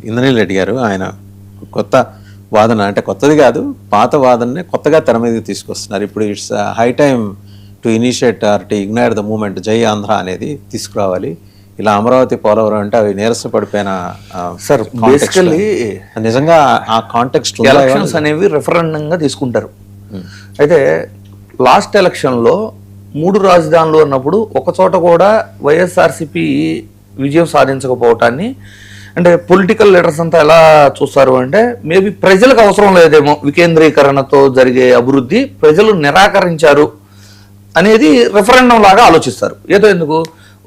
ఇంద్రనీల్ రెడ్డి గారు ఆయన కొత్త వాదన, అంటే కొత్తది కాదు, పాత వాదననే కొత్తగా తెర మీదకి తీసుకొస్తున్నారు. ఇప్పుడు it's high time to initiate or to ignite the moment జై ఆంధ్ర అనేది తీసుకురావాలి. ఇలా అమరావతి పోలవరం అంటే అవి నీరస పడిపోయిన సార్, బేసికల్లీ నిజంగా ఆ కాంటెక్స్ట్ ఎలక్షన్స్ అనేవి రెఫరెండంగా తీసుకుంటారు. అయితే లాస్ట్ ఎలక్షన్లో 3 రాజధానులు అన్నప్పుడు ఒక చోట కూడా వైఎస్ఆర్సీపీ విజయం సాధించకపోవటాన్ని అంటే పొలిటికల్ లీడర్స్ అంతా ఎలా చూస్తారు అంటే, మేబీ ప్రజలకు అవసరం లేదేమో వికేంద్రీకరణతో జరిగే అభివృద్ధి, ప్రజలు నిరాకరించారు అనేది రెఫరెండం లాగా ఆలోచిస్తారు. ఏదో ఎందుకు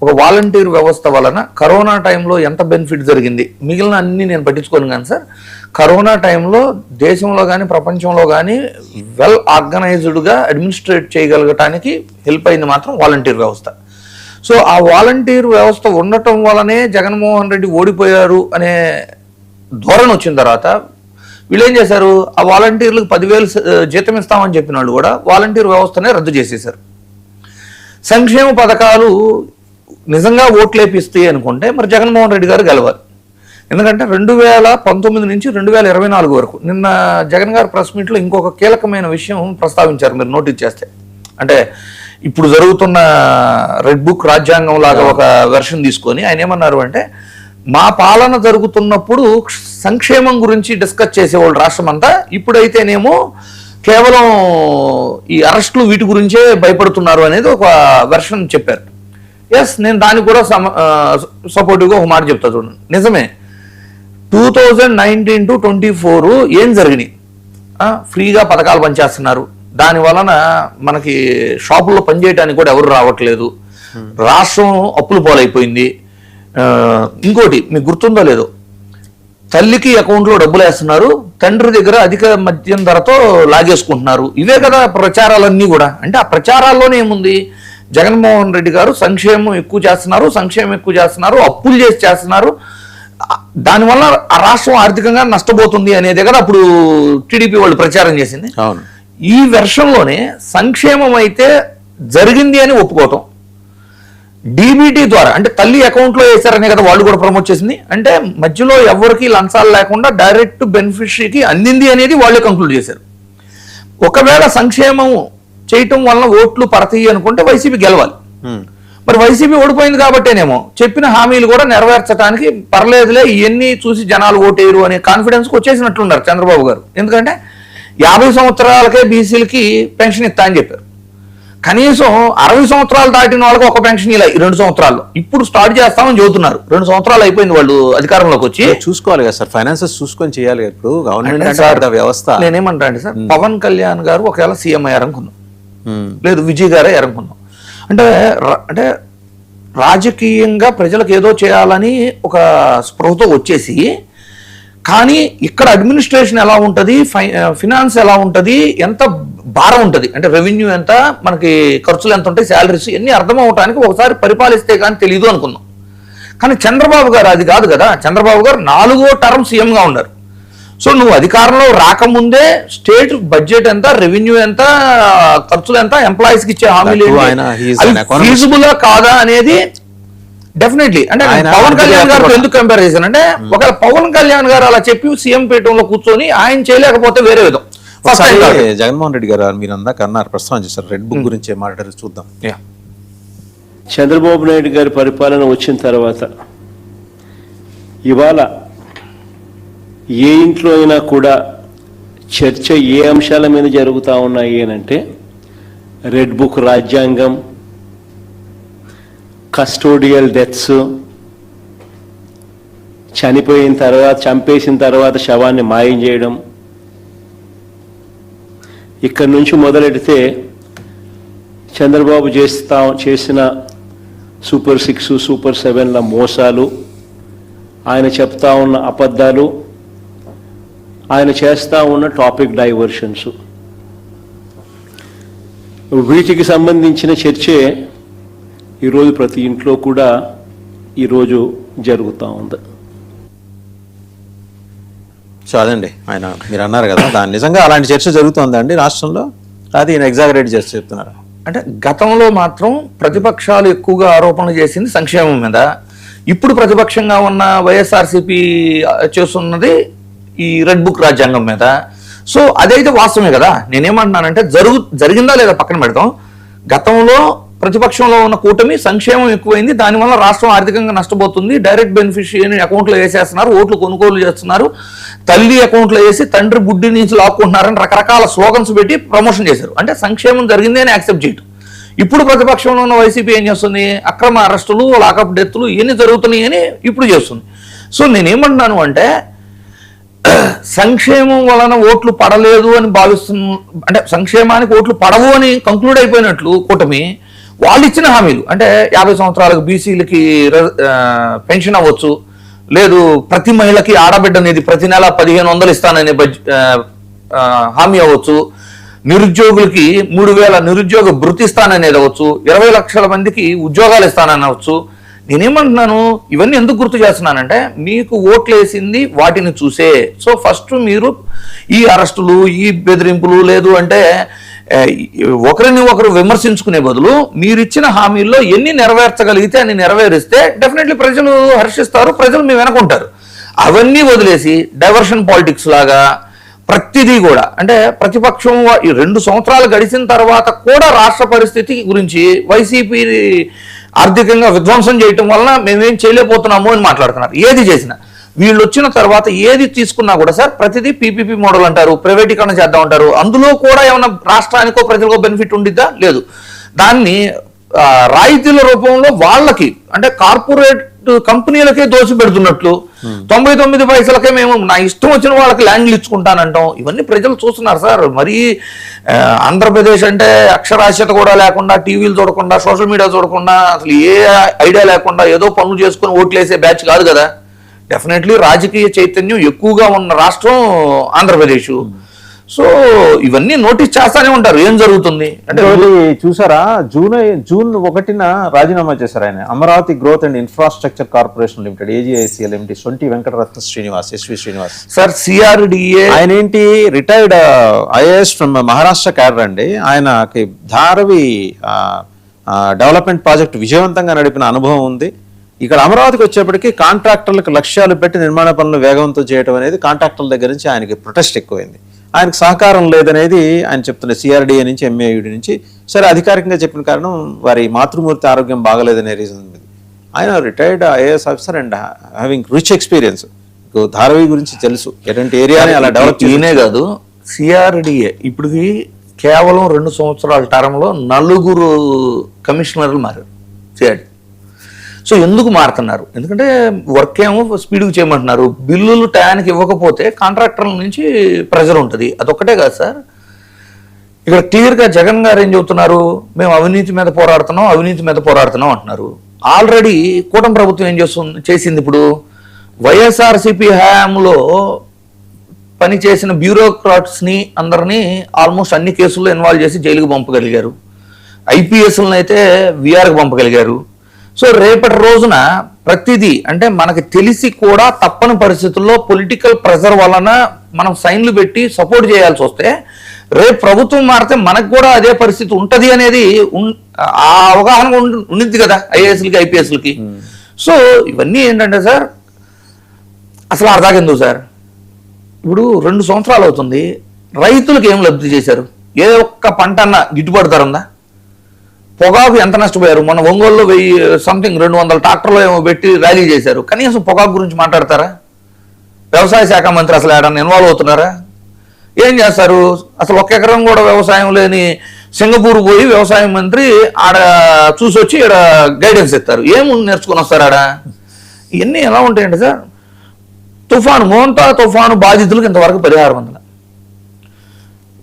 ఒక వాలంటీర్ వ్యవస్థ వలన కరోనా టైంలో ఎంత బెనిఫిట్ జరిగింది, మిగిలిన అన్ని నేను పట్టించుకోను కానీ సార్, కరోనా టైంలో దేశంలో కానీ ప్రపంచంలో కానీ వెల్ ఆర్గనైజ్డ్గా అడ్మినిస్ట్రేట్ చేయగలగటానికి హెల్ప్ అయింది మాత్రం వాలంటీర్ వ్యవస్థ. సో ఆ వాలంటీర్ వ్యవస్థ ఉండటం వల్లనే జగన్మోహన్ రెడ్డి ఓడిపోయారు అనే ధోరణి వచ్చిన తర్వాత వీళ్ళు ఏం చేశారు, ఆ వాలంటీర్లకు 10,000 జీతం ఇస్తామని చెప్పిన వాళ్ళు కూడా వాలంటీర్ వ్యవస్థనే రద్దు చేసేశారు. సంక్షేమ పథకాలు నిజంగా ఓట్లేపిస్తాయి అనుకుంటే మరి జగన్మోహన్ రెడ్డి గారు గెలవాలి. ఎందుకంటే 2019 నుంచి 2024 వరకు నిన్న జగన్ గారు ప్రెస్ మీట్లో ఇంకొక కీలకమైన విషయం ప్రస్తావించారు, మీరు నోటీస్ చేస్తే. అంటే ఇప్పుడు జరుగుతున్న రెడ్ బుక్ రాజ్యాంగం లాగా ఒక వెర్షన్ తీసుకొని ఆయన ఏమన్నారు అంటే, మా పాలన జరుగుతున్నప్పుడు సంక్షేమం గురించి డిస్కస్ చేసేవాళ్ళు రాష్ట్రం అంతా, ఇప్పుడైతేనేమో కేవలం ఈ అరెస్టులు వీటి గురించే భయపడుతున్నారు అనేది ఒక వెర్షన్ చెప్పారు. ఎస్, నేను దానికి కూడా సపోర్టివ్గా ఒక మాట చెప్తా చూడండి. నిజమే, 2019 to 24 ఏం జరిగినాయి, ఫ్రీగా పథకాలు పనిచేస్తున్నారు, దాని వలన మనకి షాపుల్లో పనిచేయడానికి కూడా ఎవరు రావట్లేదు, రాష్ట్రం అప్పులు పాలైపోయింది. ఇంకోటి మీకు గుర్తుందో లేదో, తల్లికి అకౌంట్లో డబ్బులు వేస్తున్నారు, తండ్రి దగ్గర అధిక మద్యం ధరతో లాగేసుకుంటున్నారు. ఇవే కదా ప్రచారాలన్నీ కూడా. అంటే ఆ ప్రచారాల్లోనే ఏముంది, జగన్మోహన్ రెడ్డి గారు సంక్షేమం ఎక్కువ చేస్తున్నారు, అప్పులు చేస్తున్నారు, దానివల్ల ఆ రాష్ట్రం ఆర్థికంగా నష్టపోతుంది అనేది కదా అప్పుడు టీడీపీ వాళ్ళు ప్రచారం చేసింది. ఈ వెర్షన్లోనే సంక్షేమం అయితే జరిగింది అని ఒప్పుకోవటం, డీబీటీ ద్వారా అంటే తల్లి అకౌంట్లో వేశారనే కదా వాళ్ళు కూడా ప్రమోట్ చేసింది. అంటే మధ్యలో ఎవరికి లంచాలు లేకుండా డైరెక్ట్ బెనిఫిషరీకి అందింది అనేది వాళ్ళే కంక్లూడ్ చేశారు. ఒకవేళ సంక్షేమం చేయటం వలన ఓట్లు పడతాయి అనుకుంటే వైసీపీ గెలవాలి. మరి వైసీపీ ఓడిపోయింది కాబట్టేనేమో చెప్పిన హామీలు కూడా నెరవేర్చడానికి పర్లేదులే, ఇవన్నీ చూసి జనాలు ఓటేయరు అనే కాన్ఫిడెన్స్కి వచ్చేసినట్లున్నారు చంద్రబాబు గారు. ఎందుకంటే 50 సంవత్సరాలకే బీసీలకి పెన్షన్ ఇస్తా అని చెప్పారు. కనీసం 60 సంవత్సరాలు దాటిన వాళ్ళకి ఒక పెన్షన్ ఇలా 2 సంవత్సరాల్లో ఇప్పుడు స్టార్ట్ చేస్తామని చెబుతున్నారు. 2 సంవత్సరాలు అయిపోయింది వాళ్ళు అధికారంలోకి వచ్చి. చూసుకోవాలి కదా సార్, ఫైనాన్సెస్ చూసుకొని చేయాలి. ఇప్పుడు గవర్నమెంట్ వ్యవస్థ. నేనేమంటా అంటే సార్, పవన్ కళ్యాణ్ గారు ఒకవేళ సీఎం అయ్యారనుకున్నాం, లేదు విజయ్ గారే ఎరనుకున్నాం, అంటే రాజకీయంగా ప్రజలకు ఏదో చేయాలని ఒక స్పృహతో వచ్చేసి, కానీ ఇక్కడ అడ్మినిస్ట్రేషన్ ఎలా ఉంటుంది, ఫినాన్స్ ఎలా ఉంటుంది, ఎంత భారం ఉంటుంది, అంటే రెవెన్యూ ఎంత, మనకి ఖర్చులు ఎంత ఉంటాయి, శాలరీస్ ఇవన్నీ అర్థం అవడానికి ఒకసారి పరిపాలిస్తే కానీ తెలియదు అనుకున్నాం. కానీ చంద్రబాబు గారు అది కాదు కదా. చంద్రబాబు గారు 4వ టర్మ్ సీఎంగా ఉన్నారు. సో నువ్వు అధికారంలో రాకముందే స్టేట్ బడ్జెట్ ఎంత, రెవెన్యూ ఎంత, ఖర్చులు ఎంత, ఎంప్లాయీస్కి ఇచ్చే హామీలు ఫీజిబుల్ కాదా అనేది డెఫినెట్లీ. అంటే పవన్ కళ్యాణ్ గారు ఎందుకు కంపేర్ చేశాను అంటే, ఒకవేళ పవన్ కళ్యాణ్ గారు అలా చెప్పి సీఎం పీఠంలో కూర్చొని ఆయన చేయలేకపోతే వేరే విధం. జగన్మోహన్ రెడ్డి గారు మీరు అందాక అన్నారు, ప్రస్తావన చేశారు, రెడ్ బుక్ గురించి మాట్లాడారు, చూద్దాం. చంద్రబాబు నాయుడు గారి పరిపాలన వచ్చిన తర్వాత ఇవాళ ఏ ఇంట్లో అయినా కూడా చర్చ ఏ అంశాల మీద జరుగుతూ ఉన్నాయి అంటే, రెడ్ బుక్ రాజ్యాంగం, కస్టోడియల్ డెత్స్, చంపేసిన తర్వాత శవాన్ని మాయం చేయడం, ఇక్కడి నుంచి మొదలెడితే చంద్రబాబు చేసిన సూపర్ 6, సూపర్ 7ల మోసాలు, ఆయన చెప్తా ఉన్న అబద్ధాలు, ఆయన చేస్తూ ఉన్న టాపిక్ డైవర్షన్స్, వీటికి సంబంధించిన చర్చే ఈరోజు ప్రతి ఇంట్లో కూడా ఈరోజు జరుగుతూ ఉంది. సో అదండి, ఆయన మీరు అన్నారు కదా, దాని నిజంగా అలాంటి చర్చ జరుగుతుందండి రాష్ట్రంలో, అది ఈయన ఎగ్జాగరేట్ చేసి చెప్తున్నారు. అంటే గతంలో మాత్రం ప్రతిపక్షాలు ఎక్కువగా ఆరోపణలు చేసింది సంక్షేమం మీద, ఇప్పుడు ప్రతిపక్షంగా ఉన్న వైఎస్ఆర్సీపీ చేస్తున్నది ఈ రెడ్ బుక్ రాజ్యాంగం మీద. సో అదైతే వాస్తవమే కదా. నేనేమంటున్నానంటే జరిగిందా లేదా పక్కన పెడతాం. గతంలో ప్రతిపక్షంలో ఉన్న కూటమి సంక్షేమం ఎక్కువైంది, దానివల్ల రాష్ట్రం ఆర్థికంగా నష్టపోతుంది, డైరెక్ట్ బెనిఫిషియరీ అకౌంట్లో వేసేస్తున్నారు, ఓట్లు కొనుగోలు చేస్తున్నారు, తల్లి అకౌంట్లో వేసి తండ్రి బుడ్డి నుంచి లాక్కుంటున్నారని రకరకాల స్లోగన్స్ పెట్టి ప్రమోషన్ చేశారు. అంటే సంక్షేమం జరిగింది అని యాక్సెప్ట్ చేయటం. ఇప్పుడు ప్రతిపక్షంలో ఉన్న వైసీపీ ఏం చేస్తుంది, అక్రమ అరెస్టులు, లాకప్ డెత్తులు ఇవన్నీ జరుగుతున్నాయి అని ఇప్పుడు చేస్తుంది. సో నేనేమంటున్నాను అంటే సంక్షేమం వలన ఓట్లు పడలేదు అని అంటే సంక్షేమానికి ఓట్లు పడవు అని కంక్లూడ్ అయిపోయినట్లు కూటమి వాళ్ళు ఇచ్చిన హామీలు, అంటే 50 సంవత్సరాలకు బీసీలకి పెన్షన్ అవ్వచ్చు, లేదు ప్రతి మహిళకి ఆడబిడ్డ అనేది ప్రతి నెల 1500 ఇస్తాననే హామీ అవ్వచ్చు, నిరుద్యోగులకి 3000 నిరుద్యోగ భృతి ఇస్తాననేది అవ్వచ్చు, 20 లక్షల మందికి ఉద్యోగాలు ఇస్తానని అవ్వచ్చు. నేనేమంటున్నాను, ఇవన్నీ ఎందుకు గుర్తు చేస్తున్నానంటే మీకు ఓట్లు వేసింది వాటిని చూసే. సో ఫస్ట్ మీరు ఈ అరెస్టులు, ఈ బెదిరింపులు, లేదు అంటే ఒకరిని ఒకరు విమర్శించుకునే బదులు మీరిచ్చిన హామీల్లో ఎన్ని నెరవేర్చగలిగితే అన్ని నెరవేరిస్తే డెఫినెట్లీ ప్రజలు హర్షిస్తారు, ప్రజలు మీ వెనకుంటారు. అవన్నీ వదిలేసి డైవర్షన్ పాలిటిక్స్ లాగా ప్రతిదీ కూడా, అంటే ప్రతిపక్షం ఈ 2 సంవత్సరాలు గడిచిన తర్వాత కూడా రాష్ట్ర పరిస్థితి గురించి వైసీపీ ఆర్థికంగా విధ్వంసం చేయటం వలన మేమేం చేయలేకపోతున్నాము అని మాట్లాడుతున్నారు. ఏది చేసినా వీళ్ళు వచ్చిన తర్వాత ఏది తీసుకున్నా కూడా సార్ ప్రతిదీ పీపీపీ మోడల్ అంటారు, ప్రైవేటీకరణ చేద్దాం అంటారు. అందులో కూడా ఏమైనా రాష్ట్రానికో ప్రజలకో బెనిఫిట్ ఉండిద్దా? లేదు. దాన్ని రాయితీల రూపంలో వాళ్ళకి, అంటే కార్పొరేట్ కంపెనీలకే దోచి పెడుతున్నట్లు 99 పైసలకే మేము నా ఇష్టం వచ్చిన వాళ్ళకి ల్యాండ్లు ఇచ్చుకుంటానంటాం. ఇవన్నీ ప్రజలు చూస్తున్నారు సార్. మరీ ఆంధ్రప్రదేశ్ అంటే అక్షరాస్యత కూడా లేకుండా, టీవీలు చూడకుండా, సోషల్ మీడియా చూడకుండా, అసలు ఏ ఐడియా లేకుండా ఏదో పనులు చేసుకుని ఓట్లేసే బ్యాచ్ కాదు కదా. డెఫినెట్లీ రాజకీయ చైతన్యం ఎక్కువగా ఉన్న రాష్ట్రం ఆంధ్రప్రదేశ్. సో ఇవన్నీ నోటీస్ చేస్తానే ఉంటారు ఏం జరుగుతుంది అంటే. చూసారా, జూన్ 1న రాజీనామా చేశారు ఆయన. Amaravati growth and infrastructure corporation limited AGICL ఎండి సొంటి Venkataratna Srinivas, SV Srinivas sir. CRDA ఆయన ఏంటి, retired IAS from Maharashtra cadre అండి. ఆయనకి ధారవి డెవలప్మెంట్ ప్రాజెక్ట్ విజయవంతంగా నడిపిన అనుభవం ఉంది. ఇక్కడ అమరావతికి వచ్చేప్పటికి కాంట్రాక్టర్లకు లక్ష్యాలు పెట్టి నిర్మాణ పనులు వేగవంతం చేయడం అనేది కాంట్రాక్టర్ల దగ్గర నుంచి ఆయనకి ప్రొటెస్ట్ ఎక్కువైంది. ఆయనకు సహకారం లేదనేది ఆయన చెప్తున్నారు. CRDA నుంచి, MAUD నుంచి. సరే, అధికారికంగా చెప్పిన కారణం వారి మాతృమూర్తి ఆరోగ్యం బాగలేదనే రీజన్ మీద. ఆయన retired IAS officer and having rich experience. Dharavi గురించి తెలుసు, ఎటువంటి ఏరియాని అలా డెవలప్ చేయనే కాదు. CRDA ఇప్పటికి కేవలం 2 సంవత్సరాల టర్మ్లో 4 కమిషనర్లు మారారు CRDA. సో ఎందుకు మారుతున్నారు? ఎందుకంటే వర్క్ ఏమో స్పీడ్గా చేయమంటున్నారు, బిల్లులు టయానికి ఇవ్వకపోతే కాంట్రాక్టర్ల నుంచి ప్రెజర్ ఉంటుంది. అదొక్కటే కాదు సార్, ఇక్కడ క్లియర్గా జగన్ గారు ఏం చెబుతున్నారు, మేము అవినీతి మీద పోరాడుతున్నాం అంటున్నారు. ఆల్రెడీ కూటమి ప్రభుత్వం ఏం చేసింది, ఇప్పుడు వైఎస్ఆర్సీపీ హయాంలో పనిచేసిన బ్యూరోక్రాట్స్ని అందరినీ ఆల్మోస్ట్ అన్ని కేసుల్లో ఇన్వాల్వ్ చేసి జైలుకు పంపగలిగారు. IPSలను అయితే VRకి పంపగలిగారు. సో రేపటి రోజున ప్రతిదీ, అంటే మనకి తెలిసి కూడా తప్పని పరిస్థితుల్లో పొలిటికల్ ప్రెషర్ వలన మనం సైన్లు పెట్టి సపోర్ట్ చేయాల్సి వస్తే రేపు ప్రభుత్వం మారితే మనకు కూడా అదే పరిస్థితి ఉంటుంది అనేది ఆ అవగాహన ఉండింది కదా IASలకి IPSలకి. సో ఇవన్నీ ఏంటంటే సార్ అసలు అర్థాకెందుకు సార్, ఇప్పుడు 2 సంవత్సరాలు అవుతుంది, రైతులకు ఏం లబ్ధి చేశారు? ఏ ఒక్క పంట అన్న గిట్టుబాటు ధర ఉందా? పొగాకు ఎంత నష్టపోయారు? మన ఒంగోలులో 200 ట్రాక్టర్లు ఏమో పెట్టి ర్యాలీ చేశారు. కనీసం పొగాకు గురించి మాట్లాడతారా? వ్యవసాయ శాఖ మంత్రి అసలు ఏడన్నా ఇన్వాల్వ్ అవుతున్నారా? ఏం చేస్తారు? అసలు 1 ఎకరం కూడా వ్యవసాయం లేని సింగపూర్ పోయి వ్యవసాయ మంత్రి ఆడ చూసి వచ్చి ఇక్కడ గైడెన్స్ ఇస్తారు. ఏం నేర్చుకుని వస్తారు ఆడ? ఇవన్నీ ఎలా ఉంటాయండి సార్? మోంతా తుఫాను బాధితులకు ఇంతవరకు పరిహారం అందల.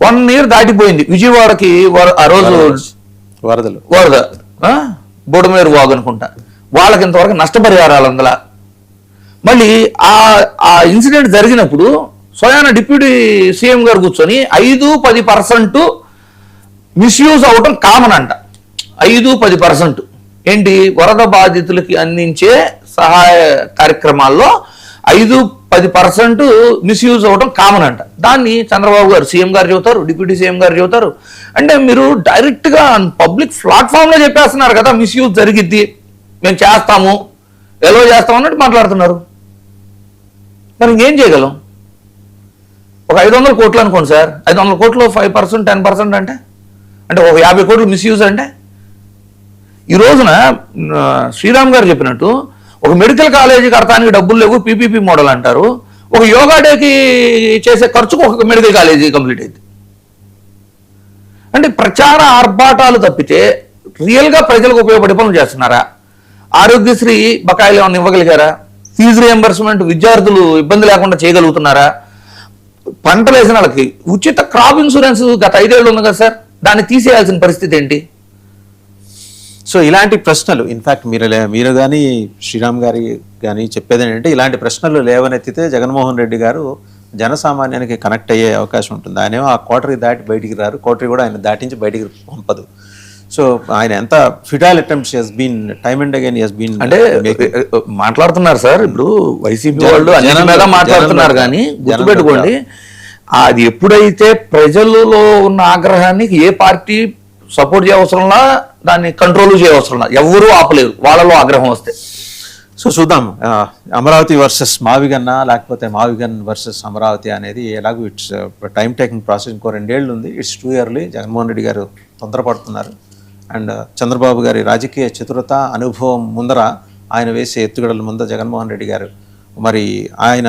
1 year దాటిపోయింది. విజయవాడకి ఆ రోజు వరద బొడమేరు వాగు అనుకుంటా, వాళ్ళకి ఇంతవరకు నష్టపరిహారాలు అందులో. మళ్ళీ ఆ ఇన్సిడెంట్ జరిగినప్పుడు స్వయాన డిప్యూటీ CM గారు కూర్చొని 5-10% మిస్యూజ్ అవటం కామన్ అంట. 5-10% ఏంటి, వరద బాధితులకి అందించే సహాయ కార్యక్రమాల్లో 5-10% మిస్యూజ్ అవ్వడం కామన్ అంట. దాన్ని చంద్రబాబు గారు CM గారు చెబుతారు, డిప్యూటీ CM గారు చెబుతారు. అంటే మీరు డైరెక్ట్గా పబ్లిక్ ప్లాట్ఫామ్లో చెప్పేస్తున్నారు కదా మిస్యూజ్ జరిగిద్ది, మేము చేస్తాము. ఎలో చేస్తామన్నట్టు మాట్లాడుతున్నారు. మరి ఇంకేం చేయగలం? ఒక 500 కోట్లు అనుకోండి సార్, 500 కోట్లు 5%, 10% అంటే ఒక 50 కోట్లు మిస్యూజ్ అంటే. ఈ రోజున శ్రీరామ్ గారు చెప్పినట్టు ఒక మెడికల్ కాలేజీ కడతానికి డబ్బులు లేవు, పీపీపీ మోడల్ అంటారు. ఒక యోగా డేకి చేసే ఖర్చుకు ఒక మెడికల్ కాలేజీ కంప్లీట్ అయింది. అంటే ప్రచార ఆర్భాటాలు తప్పితే రియల్గా ప్రజలకు ఉపయోగపడే పనులు చేస్తున్నారా? ఆరోగ్యశ్రీ బకాయిలు ఏమైనా ఇవ్వగలిగారా? ఫీజు రియంబర్స్మెంట్ విద్యార్థులు ఇబ్బంది లేకుండా చేయగలుగుతున్నారా? పంటలు వేసిన వాళ్ళకి ఉచిత క్రాప్ ఇన్సూరెన్స్ గత 5 ఏళ్ళు ఉంది కదా సార్, దాన్ని తీసేయాల్సిన పరిస్థితి ఏంటి? సో ఇలాంటి ప్రశ్నలు ఇన్ఫ్యాక్ట్ మీరు కానీ శ్రీరామ్ గారి కానీ చెప్పేది ఏంటంటే, ఇలాంటి ప్రశ్నలు లేవనెత్తితే జగన్మోహన్ రెడ్డి గారు జనసామాన్యానికి కనెక్ట్ అయ్యే అవకాశం ఉంటుంది. ఆయనేమో ఆ కోటరీ దాటి బయటికి రారు, కోటరీ కూడా ఆయన దాటించి బయటికి పంపదు. సో ఆయన ఎంత futile attempts has been time and again has been అంటే మాట్లాడుతున్నారు సార్, ఇప్పుడు వైసీపీ వాళ్ళు అన్ని మీద మాట్లాడుతున్నారు, కానీ గుర్తుపెట్టుకోండి, అది ఎప్పుడైతే ప్రజలలో ఉన్న ఆగ్రహాన్ని ఏ పార్టీ సపోర్ట్ చేయవసరంలా, దాన్ని కంట్రోల్ చేయవసరంలా, ఎవరూ ఆపలేరు వాళ్ళలో ఆగ్రహం వస్తే. సో చూద్దాం, అమరావతి వర్సెస్ మావిగన్న లేకపోతే మావిగన్ వర్సెస్ అమరావతి అనేది ఎలాగో ఇట్స్ టైం టేకింగ్ ప్రాసెస్. ఇంకో 2 ఏళ్ళు ఉంది, it's too early. Jaganmohan Reddy గారు తొందరపడుతున్నారు. అండ్ చంద్రబాబు గారి రాజకీయ చతురత అనుభవం ముందర, ఆయన వేసే ఎత్తుగడల ముందర జగన్మోహన్ రెడ్డి గారు మరి ఆయన